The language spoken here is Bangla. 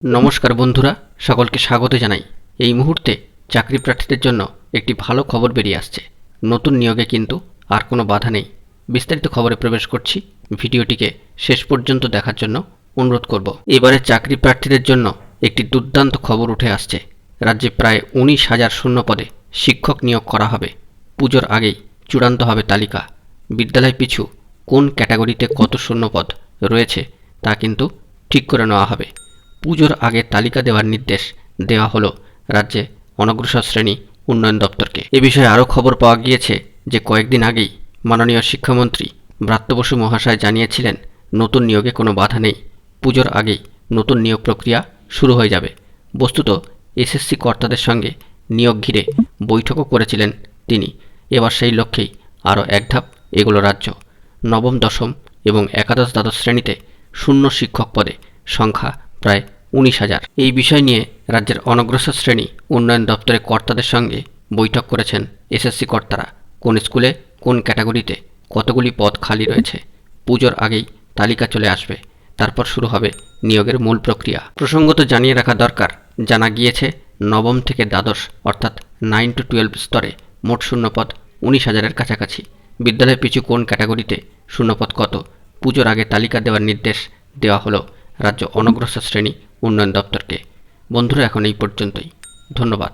নমস্কার বন্ধুরা, সকলকে স্বাগত জানাই। এই মুহূর্তে চাকরি প্রার্থীদের জন্য একটি ভালো খবর বেরিয়ে আসছে। নতুন নিয়োগে কিন্তু আর কোনো বাধা নেই। বিস্তারিত খবরে প্রবেশ করছি। ভিডিওটিকে শেষ পর্যন্ত দেখার জন্য অনুরোধ করব। এবারে চাকরি প্রার্থীদের জন্য একটি দুর্দান্ত খবর উঠে আসছে। রাজ্যে প্রায় 19,000 শূন্য পদে শিক্ষক নিয়োগ করা হবে। পুজোর আগেই চূড়ান্ত হবে তালিকা। বিদ্যালয় পিছু কোন ক্যাটাগরিতে কত শূন্যপদ রয়েছে তা কিন্তু ঠিক করে নেওয়া হবে। পুজোর আগে তালিকা দেওয়ার নির্দেশ দেওয়া হলো রাজ্যে অনগ্রসর শ্রেণী উন্নয়ন দপ্তরকে। এ বিষয়ে আরও খবর পাওয়া গিয়েছে যে কয়েকদিন আগেই মাননীয় শিক্ষামন্ত্রী ব্রাত্য বসু মহাশয় জানিয়েছিলেন নতুন নিয়োগে কোনো বাধা নেই, পুজোর আগেই নতুন নিয়োগ প্রক্রিয়া শুরু হয়ে যাবে। বস্তুত এসএসসি কর্তাদের সঙ্গে নিয়োগ ঘিরে বৈঠকও করেছিলেন তিনি। এবার সেই লক্ষ্যেই আরও এক ধাপ এগোলো রাজ্য। নবম, দশম এবং একাদশ দ্বাদশ শ্রেণীতে শূন্য শিক্ষক পদে সংখ্যা প্রায় 19,000। এই বিষয় নিয়ে রাজ্যের অনগ্রসর শ্রেণী উন্নয়ন দপ্তরের কর্তাদের সঙ্গে বৈঠক করেছেন এসএসসি কর্তারা। কোন স্কুলে কোন ক্যাটাগরিতে কতগুলি পদ খালি রয়েছে পুজোর আগেই তালিকা চলে আসবে। তারপর শুরু হবে নিয়োগের মূল প্রক্রিয়া। প্রসঙ্গত জানিয়ে রাখা দরকার, জানা গিয়েছে নবম থেকে দ্বাদশ অর্থাৎ 9 to 12 স্তরে মোট শূন্যপদ 19,000-এর কাছাকাছি। বিদ্যালয় পিছু কোন ক্যাটাগরিতে শূন্যপদ কত পুজোর আগে তালিকা দেওয়ার নির্দেশ দেওয়া হলো রাজ্য অনগ্রসর শ্রেণী উন্নয়ন দপ্তরকে। বন্ধুরা, এখন এই পর্যন্তই। ধন্যবাদ।